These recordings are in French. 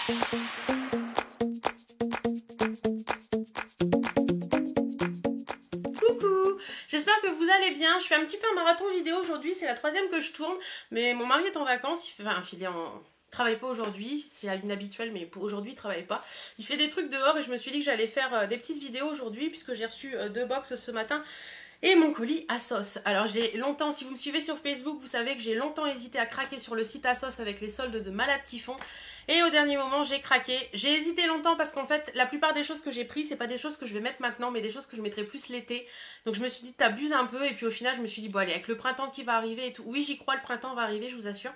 Coucou, j'espère que vous allez bien. Je fais un petit peu un marathon vidéo aujourd'hui, c'est la troisième que je tourne, mais mon mari est en vacances, travaille pas aujourd'hui, c'est inhabituel, mais pour aujourd'hui il travaille pas. Il fait des trucs dehors et je me suis dit que j'allais faire des petites vidéos aujourd'hui puisque j'ai reçu 2 box ce matin. Et mon colis ASOS. Alors j'ai longtemps, si vous me suivez sur Facebook, vous savez que j'ai longtemps hésité à craquer sur le site ASOS avec les soldes de malades qui font. Et au dernier moment, j'ai craqué. J'ai hésité longtemps parce qu'en fait, la plupart des choses que j'ai prises, c'est pas des choses que je vais mettre maintenant, mais des choses que je mettrai plus l'été. Donc je me suis dit, t'abuses un peu. Et puis au final, je me suis dit, bon allez, avec le printemps qui va arriver et tout. Oui, j'y crois, le printemps va arriver, je vous assure.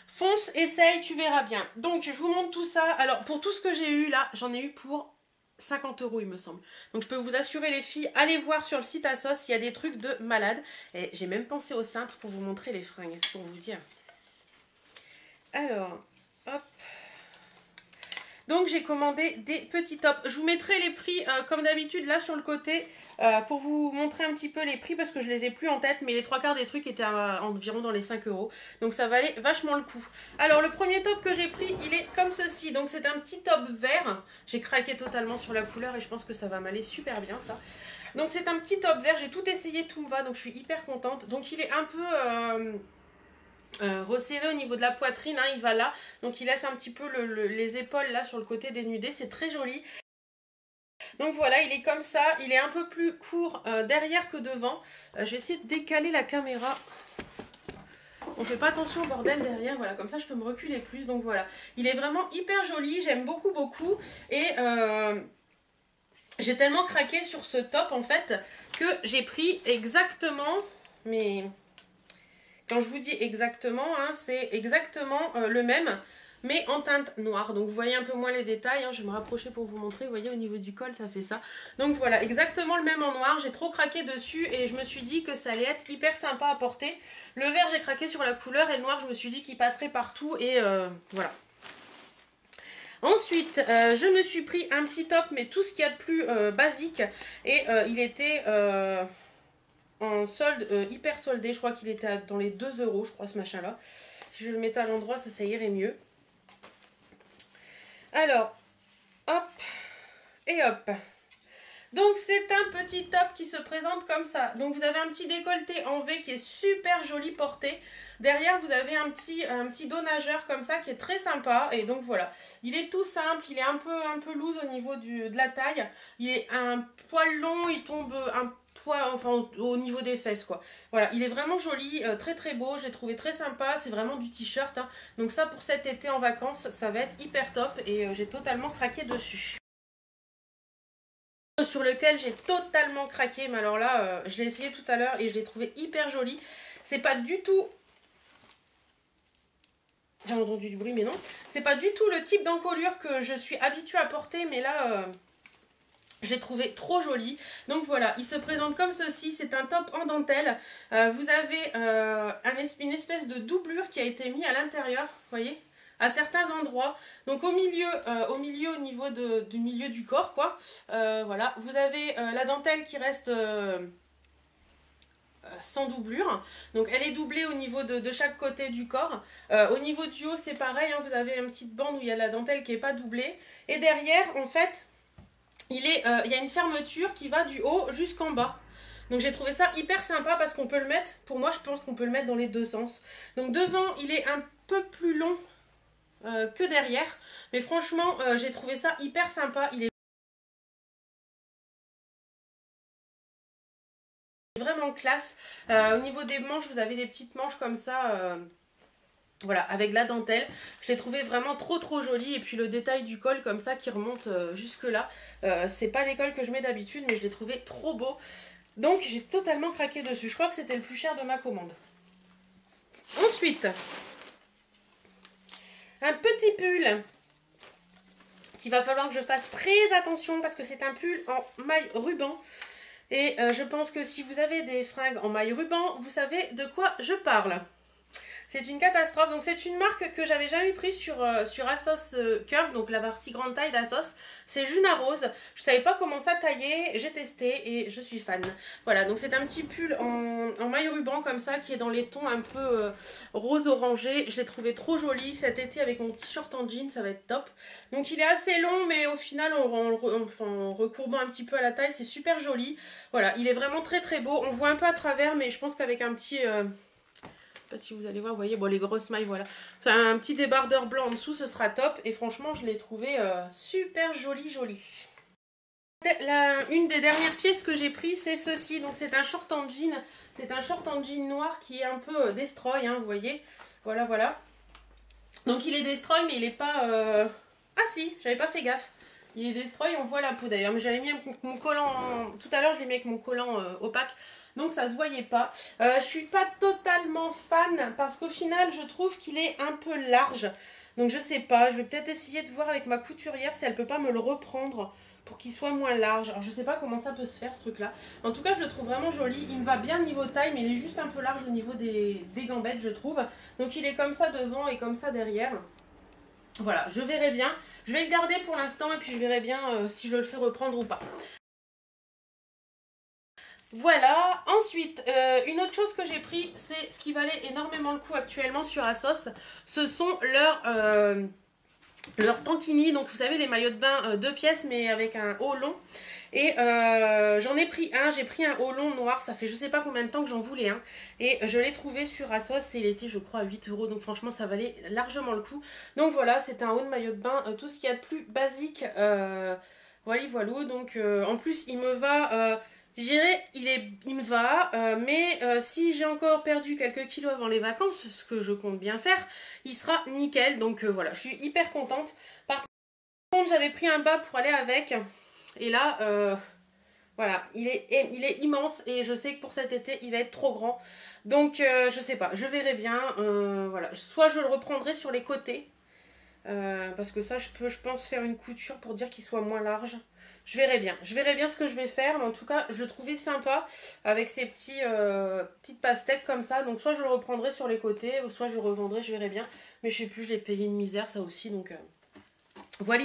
Fonce, essaye, tu verras bien. Donc je vous montre tout ça. Alors pour tout ce que j'ai eu là, j'en ai eu pour 50 € il me semble. Donc je peux vous assurer les filles, allez voir sur le site ASOS, il y a des trucs de malade. Et j'ai même pensé au cintre pour vous montrer les fringues, c'est pour vous dire. Alors, hop. Donc j'ai commandé des petits tops. Je vous mettrai les prix comme d'habitude là sur le côté pour vous montrer un petit peu les prix parce que je les ai plus en tête, mais les 3/4 des trucs étaient environ dans les 5 €. Donc ça valait vachement le coup. Alors le premier top que j'ai pris, il est comme ceci. Donc c'est un petit top vert. J'ai craqué totalement sur la couleur et je pense que ça va m'aller super bien ça. Donc c'est un petit top vert. J'ai tout essayé, tout me va. Donc je suis hyper contente. Donc il est un peu... resserré au niveau de la poitrine, hein, il va là, donc il laisse un petit peu les épaules là sur le côté dénudé, c'est très joli. Donc voilà, il est comme ça, il est un peu plus court derrière que devant. Je vais essayer de décaler la caméra. On fait pas attention au bordel derrière, voilà, comme ça je peux me reculer plus. Donc voilà, il est vraiment hyper joli, j'aime beaucoup beaucoup. Et j'ai tellement craqué sur ce top en fait que j'ai pris exactement, mais... Quand je vous dis exactement, hein, c'est exactement le même, mais en teinte noire. Donc vous voyez un peu moins les détails, hein, je vais me rapprocher pour vous montrer. Vous voyez au niveau du col, ça fait ça. Donc voilà, exactement le même en noir. J'ai trop craqué dessus et je me suis dit que ça allait être hyper sympa à porter. Le vert, j'ai craqué sur la couleur et le noir, je me suis dit qu'il passerait partout et voilà. Ensuite, je me suis pris un petit top, mais tout ce qu'il y a de plus basique. Et il était... en solde hyper soldé, je crois qu'il était dans les 2 €, je crois, ce machin là. Si je le mettais à l'endroit, ça irait mieux. Alors, hop et hop. Donc c'est un petit top qui se présente comme ça. Donc vous avez un petit décolleté en V qui est super joli porté. Derrière vous avez un petit dos nageur comme ça qui est très sympa. Et donc voilà, il est tout simple, il est un peu loose au niveau de la taille. Il est un poil long, il tombe un poil, enfin au niveau des fesses quoi. Voilà, il est vraiment joli, très très beau, je l'ai trouvé très sympa. C'est vraiment du t-shirt, hein. Donc ça pour cet été en vacances, ça va être hyper top. Et j'ai totalement craqué dessus. Sur lequel j'ai totalement craqué, mais alors là je l'ai essayé tout à l'heure et je l'ai trouvé hyper joli. C'est pas du tout, j'ai entendu du bruit mais non, c'est pas du tout le type d'encolure que je suis habituée à porter, mais là je l'ai trouvé trop joli. Donc voilà, il se présente comme ceci, c'est un top en dentelle. Vous avez une espèce de doublure qui a été mise à l'intérieur, vous voyez, à certains endroits. Donc au milieu au niveau du milieu du corps, quoi. Voilà, vous avez la dentelle qui reste sans doublure. Donc elle est doublée au niveau de chaque côté du corps. Au niveau du haut, c'est pareil, hein, vous avez une petite bande où il y a la dentelle qui n'est pas doublée. Et derrière, en fait, il y a une fermeture qui va du haut jusqu'en bas. Donc j'ai trouvé ça hyper sympa parce qu'on peut le mettre, pour moi je pense qu'on peut le mettre dans les deux sens. Donc devant, il est un peu plus long que derrière, mais franchement j'ai trouvé ça hyper sympa. Il est vraiment classe. Au niveau des manches, vous avez des petites manches comme ça, voilà, avec la dentelle. Je l'ai trouvé vraiment trop joli. Et puis le détail du col comme ça qui remonte jusque là, c'est pas des cols que je mets d'habitude, mais je l'ai trouvé trop beau. Donc j'ai totalement craqué dessus. Je crois que c'était le plus cher de ma commande. Ensuite, un petit pull qu'il va falloir que je fasse très attention parce que c'est un pull en maille ruban. Et je pense que si vous avez des fringues en maille ruban, vous savez de quoi je parle. C'est une catastrophe. Donc c'est une marque que j'avais jamais pris sur Asos Curve, donc la partie grande taille d'Asos. C'est Juna Rose. Je savais pas comment ça taillait, j'ai testé et je suis fan. Voilà, donc c'est un petit pull en maille ruban comme ça qui est dans les tons un peu rose orangé. Je l'ai trouvé trop joli cet été avec mon t-shirt en jean, ça va être top. Donc il est assez long mais au final en recourbant un petit peu à la taille, c'est super joli. Voilà, il est vraiment très très beau. On voit un peu à travers mais je pense qu'avec un petit... je sais pas si vous allez voir, vous voyez, bon, les grosses mailles, voilà. Enfin, un petit débardeur blanc en dessous, ce sera top. Et franchement, je l'ai trouvé super joli. Une des dernières pièces que j'ai pris, c'est ceci. Donc, c'est un short en jean. C'est un short en jean noir qui est un peu destroy, hein, vous voyez. Voilà. Donc, il est destroy, mais il est pas... Ah si, j'avais pas fait gaffe. Il est destroy, on voit la peau d'ailleurs. Mais j'avais mis mon collant... Tout à l'heure, je l'ai mis avec mon collant opaque. Donc ça se voyait pas. Je suis pas totalement fan parce qu'au final je trouve qu'il est un peu large. Donc je sais pas, je vais peut-être essayer de voir avec ma couturière si elle peut pas me le reprendre pour qu'il soit moins large. Alors je sais pas comment ça peut se faire ce truc là. En tout cas je le trouve vraiment joli. Il me va bien niveau taille mais il est juste un peu large au niveau des gambettes je trouve. Donc il est comme ça devant et comme ça derrière. Voilà, je verrai bien. Je vais le garder pour l'instant et puis je verrai bien si je le fais reprendre ou pas. Voilà, ensuite, une autre chose que j'ai pris, c'est ce qui valait énormément le coup actuellement sur Asos, ce sont leurs tankini, donc vous savez les maillots de bain 2 pièces mais avec un haut long. Et j'en ai pris un, j'ai pris un haut long noir, ça fait je sais pas combien de temps que j'en voulais un. Et je l'ai trouvé sur Asos et il était je crois à 8 €, donc franchement ça valait largement le coup. Donc voilà, c'est un haut de maillot de bain, tout ce qu'il y a de plus basique, voilà, donc en plus il me va... je dirais, il me va, mais si j'ai encore perdu quelques kilos avant les vacances, ce que je compte bien faire, il sera nickel. Donc voilà, je suis hyper contente. Par contre, j'avais pris un bas pour aller avec. Et là, voilà, il est immense et je sais que pour cet été, il va être trop grand. Donc je sais pas, je verrai bien. Voilà, soit je le reprendrai sur les côtés. Parce que ça, je pense, faire une couture pour dire qu'il soit moins large. Je verrai bien ce que je vais faire, mais en tout cas, je le trouvais sympa avec ces petites pastèques comme ça. Donc, soit je le reprendrai sur les côtés, soit je le revendrai, je verrai bien. Mais je sais plus, je l'ai payé une misère, ça aussi. Donc, voilà.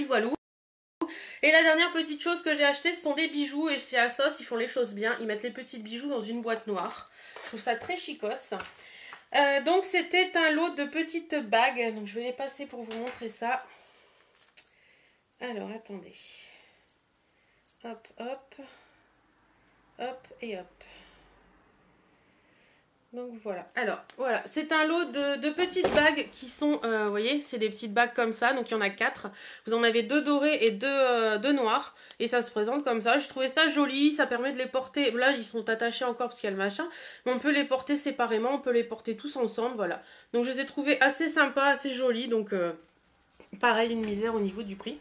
Et la dernière petite chose que j'ai acheté, ce sont des bijoux. Et chez Asos, ils font les choses bien. Ils mettent les petits bijoux dans une boîte noire. Je trouve ça très chicos. Donc, c'était un lot de petites bagues. Donc, je vais les passer pour vous montrer ça. Alors, attendez. Hop et hop. Donc voilà. Alors voilà, c'est un lot de petites bagues qui sont, vous voyez, c'est des petites bagues comme ça. Donc il y en a 4. Vous en avez 2 dorées et 2 noires. Et ça se présente comme ça. Je trouvais ça joli. Ça permet de les porter. Là, ils sont attachés encore parce qu'il y a le machin. Mais on peut les porter séparément. On peut les porter tous ensemble. Voilà. Donc je les ai trouvés assez sympas, assez jolis. Donc pareil, une misère au niveau du prix.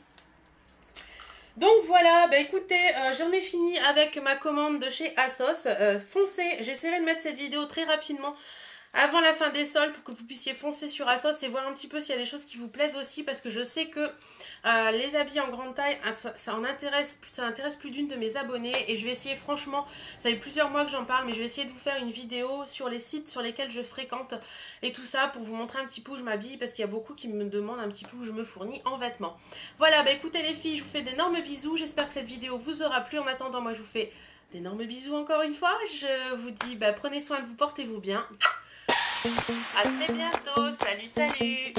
Donc voilà, bah écoutez, j'en ai fini avec ma commande de chez Asos. Foncez, j'essaierai de mettre cette vidéo très rapidement avant la fin des soldes pour que vous puissiez foncer sur Asos et voir un petit peu s'il y a des choses qui vous plaisent aussi, parce que je sais que les habits en grande taille, ça intéresse plus d'une de mes abonnés, et je vais essayer, franchement, ça fait plusieurs mois que j'en parle, mais je vais essayer de vous faire une vidéo sur les sites sur lesquels je fréquente et tout ça pour vous montrer un petit peu où je m'habille, parce qu'il y a beaucoup qui me demandent un petit peu où je me fournis en vêtements. Voilà, bah écoutez les filles, je vous fais d'énormes bisous, j'espère que cette vidéo vous aura plu. En attendant, moi je vous fais d'énormes bisous encore une fois, je vous dis bah, prenez soin de vous, portez-vous bien. À très bientôt, salut.